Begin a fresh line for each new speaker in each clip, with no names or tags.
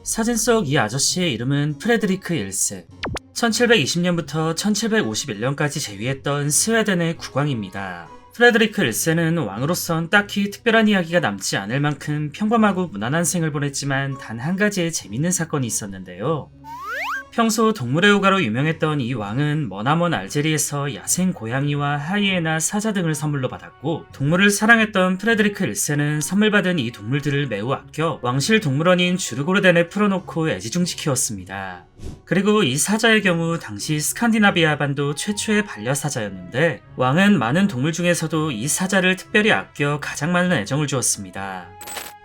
사진 속 이 아저씨의 이름은 프레드리크 일세. 1720년부터 1751년까지 재위했던 스웨덴의 국왕입니다. 프레드리크 일세는 왕으로선 딱히 특별한 이야기가 남지 않을 만큼 평범하고 무난한 생을 보냈지만 단 한 가지의 재밌는 사건이 있었는데요. 평소 동물의 호가로 유명했던 이 왕은 머나먼 알제리에서 야생 고양이와 하이에나, 사자 등을 선물로 받았고, 동물을 사랑했던 프레드리크 1세는 선물 받은 이 동물들을 매우 아껴 왕실 동물원인 주르고르덴에 풀어놓고 애지중지 키웠습니다. 그리고 이 사자의 경우 당시 스칸디나비아 반도 최초의 반려사자였는데, 왕은 많은 동물 중에서도 이 사자를 특별히 아껴 가장 많은 애정을 주었습니다.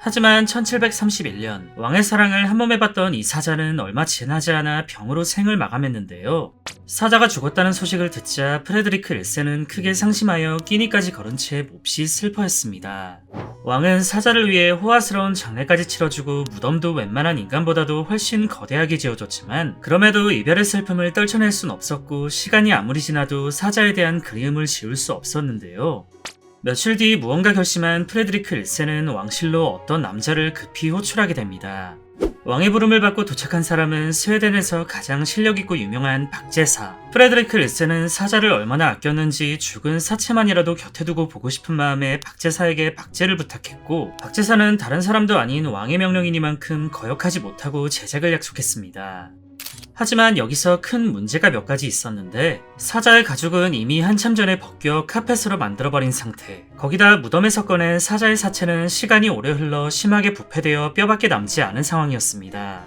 하지만 1731년 왕의 사랑을 한몸에 받던 이 사자는 얼마 지나지 않아 병으로 생을 마감했는데요. 사자가 죽었다는 소식을 듣자 프레드리크 1세는 크게 상심하여 끼니까지 걸은 채 몹시 슬퍼했습니다. 왕은 사자를 위해 호화스러운 장례까지 치러주고 무덤도 웬만한 인간보다도 훨씬 거대하게 지어줬지만, 그럼에도 이별의 슬픔을 떨쳐낼 순 없었고 시간이 아무리 지나도 사자에 대한 그리움을 지울 수 없었는데요. 며칠 뒤 무언가 결심한 프레드리크 1세는 왕실로 어떤 남자를 급히 호출하게 됩니다. 왕의 부름을 받고 도착한 사람은 스웨덴에서 가장 실력있고 유명한 박제사. 프레드리크 1세는 사자를 얼마나 아꼈는지 죽은 사체만이라도 곁에 두고 보고 싶은 마음에 박제사에게 박제를 부탁했고, 박제사는 다른 사람도 아닌 왕의 명령이니만큼 거역하지 못하고 제작을 약속했습니다. 하지만 여기서 큰 문제가 몇 가지 있었는데, 사자의 가죽은 이미 한참 전에 벗겨 카펫으로 만들어버린 상태, 거기다 무덤에서 꺼낸 사자의 사체는 시간이 오래 흘러 심하게 부패되어 뼈밖에 남지 않은 상황이었습니다.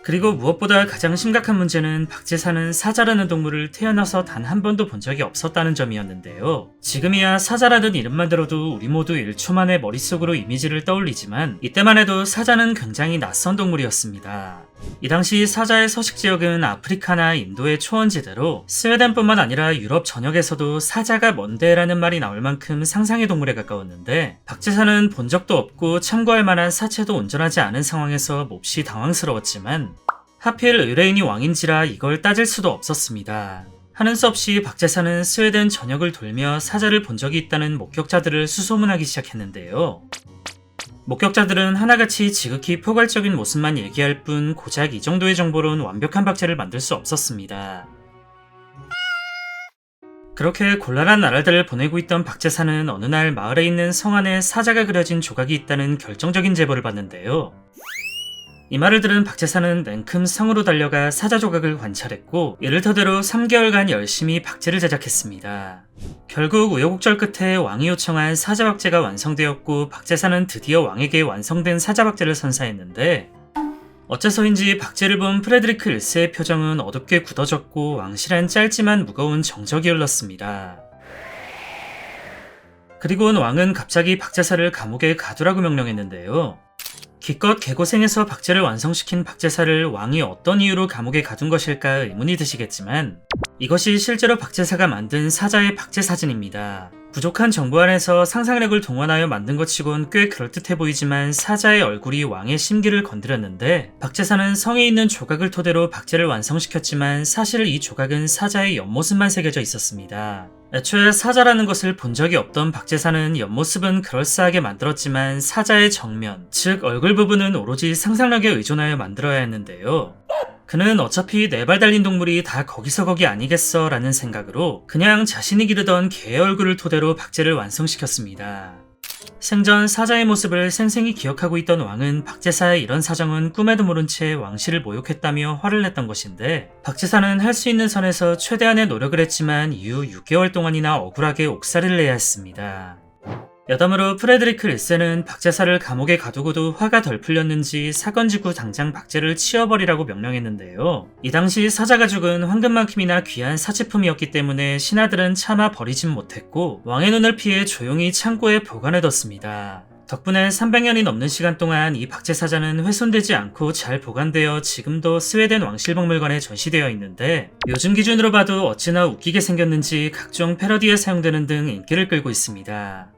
그리고 무엇보다 가장 심각한 문제는 박제사는 사자라는 동물을 태어나서 단 한 번도 본 적이 없었다는 점이었는데요. 지금이야 사자라는 이름만 들어도 우리 모두 1초 만에 머릿속으로 이미지를 떠올리지만, 이때만 해도 사자는 굉장히 낯선 동물이었습니다. 이 당시 사자의 서식 지역은 아프리카나 인도의 초원지대로 스웨덴뿐만 아니라 유럽 전역에서도 사자가 뭔데라는 말이 나올 만큼 상상의 동물에 가까웠는데, 박제사는 본 적도 없고 참고할 만한 사체도 온전하지 않은 상황에서 몹시 당황스러웠지만, 하필 의뢰인이 왕인지라 이걸 따질 수도 없었습니다. 하는 수 없이 박제사는 스웨덴 전역을 돌며 사자를 본 적이 있다는 목격자들을 수소문하기 시작했는데요. 목격자들은 하나같이 지극히 포괄적인 모습만 얘기할 뿐 고작 이 정도의 정보로는 완벽한 박제를 만들 수 없었습니다. 그렇게 곤란한 나날들을 보내고 있던 박제사는 어느 날 마을에 있는 성 안에 사자가 그려진 조각이 있다는 결정적인 제보를 받는데요. 이 말을 들은 박제사는 냉큼 성으로 달려가 사자 조각을 관찰했고, 이를 토대로 3개월간 열심히 박제를 제작했습니다. 결국 우여곡절 끝에 왕이 요청한 사자 박제가 완성되었고, 박제사는 드디어 왕에게 완성된 사자 박제를 선사했는데, 어째서인지 박제를 본 프레드리크 1세의 표정은 어둡게 굳어졌고 왕실엔 짧지만 무거운 정적이 흘렀습니다. 그리고는 왕은 갑자기 박제사를 감옥에 가두라고 명령했는데요. 기껏 개고생해서 박제를 완성시킨 박제사를 왕이 어떤 이유로 감옥에 가둔 것일까 의문이 드시겠지만, 이것이 실제로 박제사가 만든 사자의 박제 사진입니다. 부족한 정보 안에서 상상력을 동원하여 만든 것 치곤 꽤 그럴듯해 보이지만, 사자의 얼굴이 왕의 심기를 건드렸는데, 박제사는 성에 있는 조각을 토대로 박제를 완성시켰지만 사실 이 조각은 사자의 옆모습만 새겨져 있었습니다. 애초에 사자라는 것을 본 적이 없던 박제사는 옆모습은 그럴싸하게 만들었지만 사자의 정면, 즉 얼굴 부분은 오로지 상상력에 의존하여 만들어야 했는데요. 그는 어차피 4발 달린 동물이 다 거기서 거기 아니겠어 라는 생각으로 그냥 자신이 기르던 개의 얼굴을 토대로 박제를 완성시켰습니다. 생전 사자의 모습을 생생히 기억하고 있던 왕은 박제사의 이런 사정은 꿈에도 모른 채 왕실을 모욕했다며 화를 냈던 것인데, 박제사는 할 수 있는 선에서 최대한의 노력을 했지만 이후 6개월 동안이나 억울하게 옥살이를 해야 했습니다. 여담으로 프레드리크 1세는 박제사를 감옥에 가두고도 화가 덜 풀렸는지 사건 직후 당장 박제를 치워버리라고 명령했는데요. 이 당시 사자 가죽은 황금만큼이나 귀한 사치품이었기 때문에 신하들은 차마 버리진 못했고, 왕의 눈을 피해 조용히 창고에 보관해뒀습니다. 덕분에 300년이 넘는 시간 동안 이 박제사자는 훼손되지 않고 잘 보관되어 지금도 스웨덴 왕실박물관에 전시되어 있는데, 요즘 기준으로 봐도 어찌나 웃기게 생겼는지 각종 패러디에 사용되는 등 인기를 끌고 있습니다.